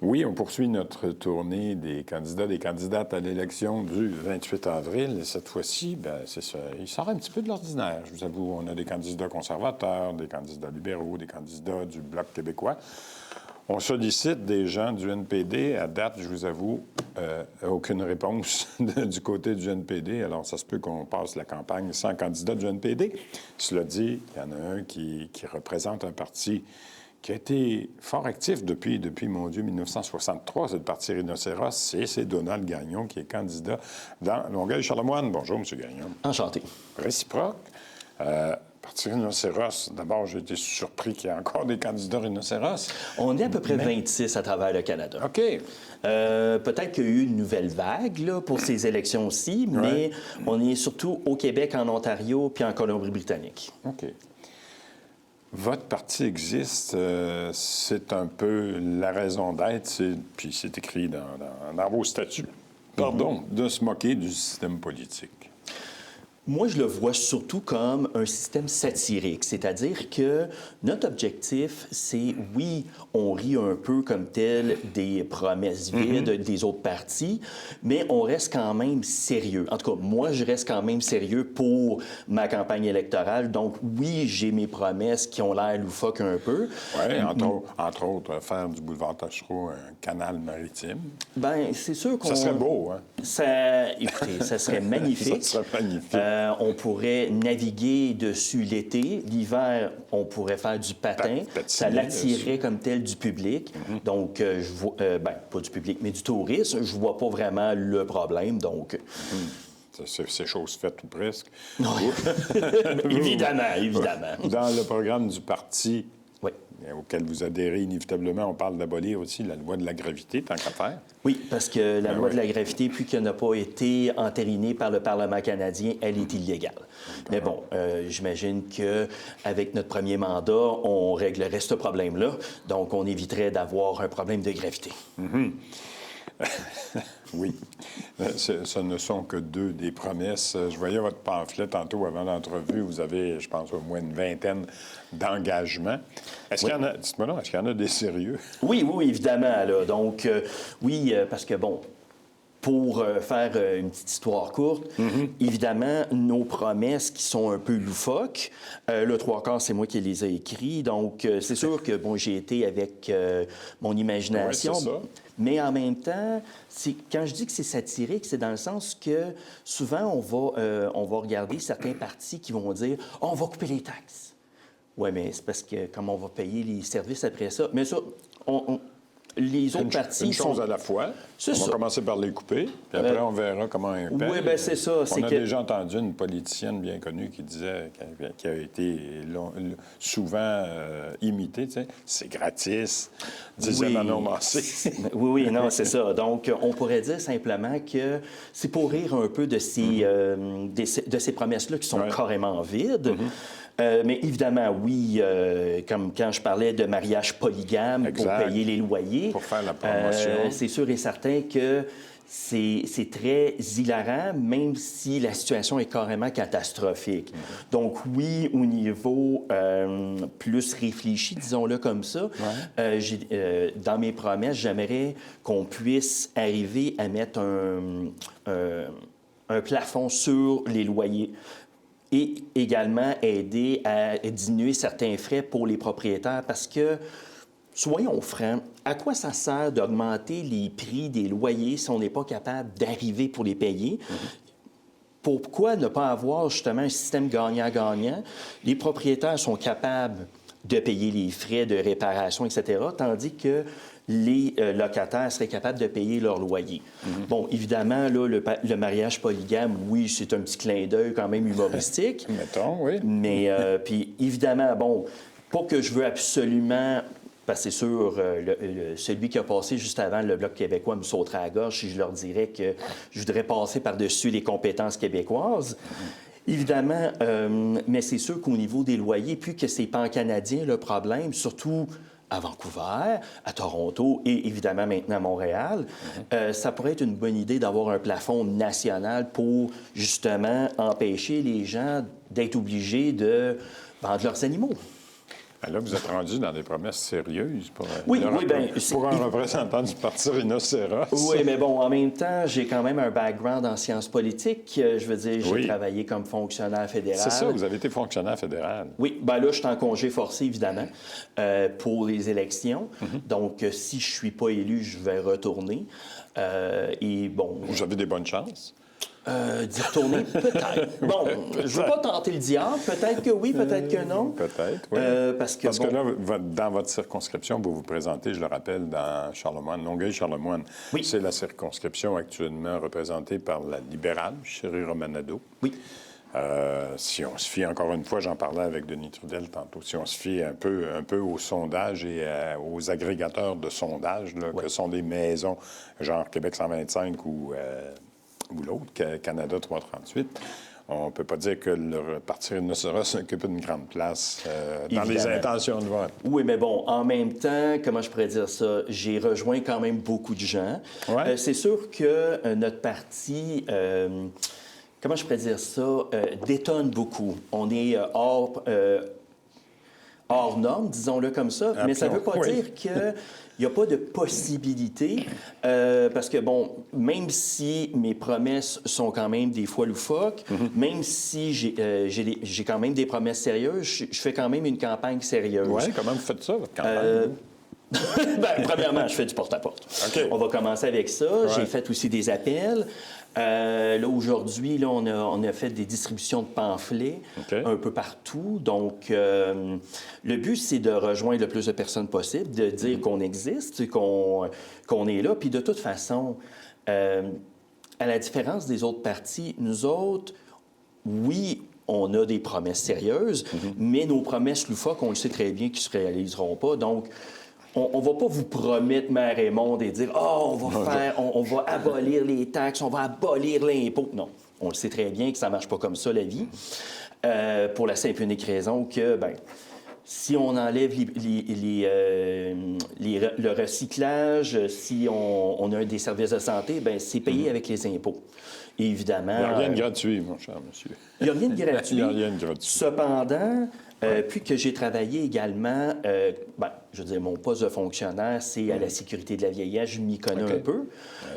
Oui, on poursuit notre tournée des candidats, des candidates à l'élection du 28 avril. Et cette fois-ci, bien, c'est ça. Il sort un petit peu de l'ordinaire. Je vous avoue, on a des candidats conservateurs, des candidats libéraux, des candidats du Bloc québécois. On sollicite des gens du NPD. À date, je vous avoue, aucune réponse du côté du NPD. Alors, ça se peut qu'on passe la campagne sans candidat du NPD. Cela dit, il y en a un qui représente un parti qui a été fort actif depuis, mon Dieu, 1963, c'est le Parti Rhinocéros, c'est Donald Gagnon qui est candidat dans Longueuil-Charlemagne. Bonjour, M. Gagnon. Enchanté. Réciproque. Parti Rhinocéros, d'abord, j'ai été surpris qu'il y ait encore des candidats Rhinocéros. On est à peu près 26 à travers le Canada. OK. Peut-être qu'il y a eu une nouvelle vague là, pour ces élections-ci, mais on est surtout au Québec, en Ontario puis en Colombie-Britannique. OK. Votre parti existe, c'est un peu la raison d'être, puis c'est écrit dans vos statuts, de se moquer du système politique. Moi, je le vois surtout comme un système satirique, c'est-à-dire que notre objectif, c'est, oui, on rit un peu comme tel des promesses vides des autres partis, mais on reste quand même sérieux. En tout cas, moi, je reste quand même sérieux pour ma campagne électorale. Donc, oui, j'ai mes promesses qui ont l'air loufoques un peu. Oui, entre autres, faire du boulevard Tachereau un canal maritime. Bien, c'est sûr qu'on... Ça serait beau, hein? Écoutez, ça serait magnifique. Ça serait magnifique. On pourrait naviguer dessus l'été. L'hiver, on pourrait faire du patin. Ça l'attirerait comme tel du public. Donc, je vois... pas du public, mais du tourisme. Je vois pas vraiment le problème, donc... C'est chose faite ou presque. Évidemment, évidemment. Dans le programme du parti oui. auquel vous adhérez inévitablement, on parle d'abolir aussi la loi de la gravité, tant qu'à faire. Oui, parce que la loi de la gravité, puis qu'elle n'a pas été entérinée par le Parlement canadien, elle est illégale. Mais bon, j'imagine qu'avec notre premier mandat, on réglerait ce problème-là. Donc, on éviterait d'avoir un problème de gravité. Oui. Ce ne sont que deux des promesses. Je voyais votre pamphlet tantôt avant l'entrevue. Vous avez, je pense, au moins une vingtaine d'engagements. Est-ce qu'il y en a... Dites-moi non, est-ce qu'il y en a des sérieux? Oui, évidemment. Là. Donc, oui, parce que, bon, pour faire une petite histoire courte, évidemment, nos promesses qui sont un peu loufoques, le trois quarts, c'est moi qui les ai écrits. Donc, c'est sûr que, bon, j'ai été avec mon imagination. Ouais, c'est ça. Mais en même temps, quand je dis que c'est satirique, c'est dans le sens que souvent, on va regarder certains partis qui vont dire « on va couper les taxes ». Oui, mais c'est parce que comme on va payer les services après ça. Mais ça, les autres partis... Une chose à la fois. On va commencer par les couper, puis après, on verra comment ils paient. Oui, bien, c'est ça. On a déjà entendu une politicienne bien connue qui disait, qui a été souvent imitée, tu sais, c'est gratis, disait Manon Massé. Oui, non, c'est ça. Donc, on pourrait dire simplement que c'est pour rire un peu de ces promesses-là qui sont carrément vides. Mais évidemment, oui, comme quand je parlais de mariage polygame pour payer les loyers. Pour faire la promotion. C'est sûr et certain que c'est très hilarant, même si la situation est carrément catastrophique. Donc oui, au niveau plus réfléchi, disons-le comme ça, dans mes promesses, j'aimerais qu'on puisse arriver à mettre un plafond sur les loyers. Et également aider à diminuer certains frais pour les propriétaires parce que, soyons francs, à quoi ça sert d'augmenter les prix des loyers si on n'est pas capable d'arriver pour les payer? Pourquoi ne pas avoir justement un système gagnant-gagnant? Les propriétaires sont capables de payer les frais de réparation, etc., tandis que les locataires seraient capables de payer leur loyer. Bon, évidemment, là, le mariage polygame, oui, c'est un petit clin d'œil quand même humoristique. Mettons, oui. Mais, puis évidemment, bon, pas que je veux absolument... Parce que c'est sûr, celui qui a passé juste avant le Bloc québécois me sauterait à la gorge si je leur dirais que je voudrais passer par-dessus les compétences québécoises. Évidemment, mais c'est sûr qu'au niveau des loyers, puis que c'est pan-canadien le problème, surtout à Vancouver, à Toronto et évidemment maintenant à Montréal, ça pourrait être une bonne idée d'avoir un plafond national pour justement empêcher les gens d'être obligés de vendre leurs animaux. Là, vous êtes rendu dans des promesses sérieuses pour, Oui, bien, pour un représentant du Parti rhinocéros. Oui, mais bon, en même temps, j'ai quand même un background en sciences politiques. Je veux dire, j'ai travaillé comme fonctionnaire fédéral. C'est ça, vous avez été fonctionnaire fédéral. Oui, bien là, je suis en congé forcé, évidemment, pour les élections. Donc, si je ne suis pas élu, je vais retourner. Et bon... Vous avez des bonnes chances? D'y retourner, peut-être. Bon, je ne veux pas tenter le diable. Peut-être que oui, peut-être que non. Peut-être, oui. Parce que là, dans votre circonscription, vous vous présentez, je le rappelle, dans Charlemagne, Longueuil-Charlemagne. Oui. C'est la circonscription actuellement représentée par la libérale, Chérie Romanado. Oui. Si on se fie, encore une fois, j'en parlais avec Denis Trudel tantôt, si on se fie un peu aux sondages et aux agrégateurs de sondages, là, que sont des maisons, genre Québec 125 ou l'autre, Canada 338, on ne peut pas dire que le Parti rhinocéros occupe une grande place dans les intentions de vote. Oui, mais bon, en même temps, comment je pourrais dire ça? J'ai rejoint quand même beaucoup de gens. Ouais. C'est sûr que notre parti... comment je pourrais dire ça, détonne beaucoup. On est hors norme, disons-le comme ça, mais ça ne veut pas dire qu'il n'y a pas de possibilité, parce que, bon, même si mes promesses sont quand même des fois loufoques, même si j'ai quand même des promesses sérieuses, je fais quand même une campagne sérieuse. Oui, comment vous faites ça, votre campagne? Bien, premièrement, je fais du porte-à-porte. Okay. On va commencer avec ça. Ouais. J'ai fait aussi des appels. Là, aujourd'hui, là, on a fait des distributions de pamphlets un peu partout. Donc, le but, c'est de rejoindre le plus de personnes possible, de dire qu'on existe, qu'on est là. Puis de toute façon, à la différence des autres partis, nous autres, oui, on a des promesses sérieuses, mais nos promesses loufoques, on le sait très bien qu'ils ne se réaliseront pas. Donc, on ne va pas vous promettre, Mère et Monde, et dire « Oh, on va abolir les taxes, on va abolir l'impôt. » Non, on le sait très bien que ça ne marche pas comme ça, la vie, pour la simple et unique raison que, bien, si on enlève le recyclage, si on a des services de santé, bien, c'est payé avec les impôts. Et évidemment... Il n'y a rien de gratuit, mon cher monsieur. Il n'y a rien de gratuit. Il n'y a rien de gratuit. Cependant, puis que j'ai travaillé également, je veux dire, mon poste de fonctionnaire, c'est à la sécurité de la vieillesse, je m'y connais un peu.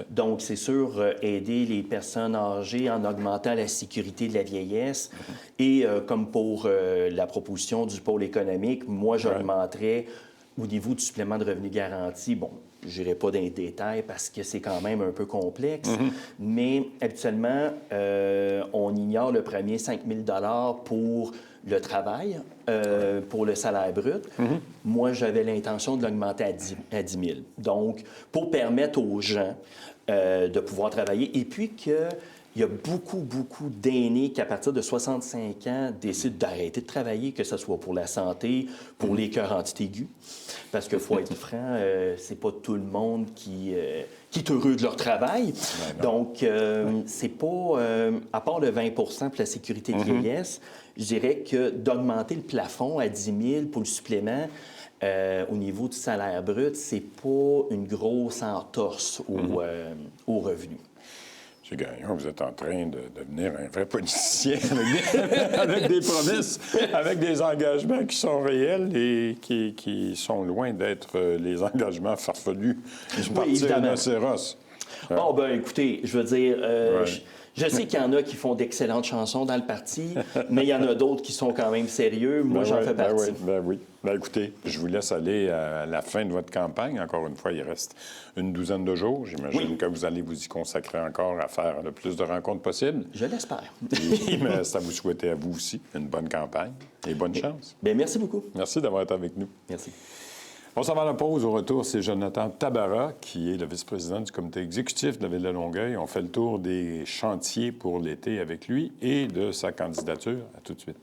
Donc, c'est sûr, aider les personnes âgées en augmentant la sécurité de la vieillesse. Et comme pour la proposition du pôle économique, moi, j'augmenterais au niveau du supplément de revenu garanti. Bon, je n'irai pas dans les détails parce que c'est quand même un peu complexe, mais habituellement, on ignore le premier 5 000 $ pour le travail, pour le salaire brut. Moi, j'avais l'intention de l'augmenter à 10 000. Donc, pour permettre aux gens de pouvoir travailler et puis que... Il y a beaucoup d'aînés qui, à partir de 65 ans, décident d'arrêter de travailler, que ce soit pour la santé, pour les cœurs aigus. Parce qu'il faut être franc, c'est pas tout le monde qui est heureux de leur travail. Donc, c'est pas... à part le 20 % pour la sécurité de vieillesse, je dirais que d'augmenter le plafond à 10 000 pour le supplément, au niveau du salaire brut, c'est pas une grosse entorse au revenu. M. Gagnon, vous êtes en train de devenir un vrai politicien avec des promesses, avec des engagements qui sont réels et qui sont loin d'être les engagements farfelus du Parti rhinocéros. Oh, bien, écoutez, je veux dire, je sais qu'il y en a qui font d'excellentes chansons dans le parti, mais il y en a d'autres qui sont quand même sérieux. Moi, j'en fais partie. Oui. Bien, écoutez, je vous laisse aller à la fin de votre campagne. Encore une fois, il reste une douzaine de jours. J'imagine que vous allez vous y consacrer encore à faire le plus de rencontres possible. Je l'espère. Mais c'est à vous souhaiter à vous aussi une bonne campagne et bonne chance. Bien, merci beaucoup. Merci d'avoir été avec nous. Merci. On s'en va à la pause. Au retour, c'est Jonathan Tabarra, qui est le vice-président du comité exécutif de la Ville de Longueuil. On fait le tour des chantiers pour l'été avec lui et de sa candidature. À tout de suite.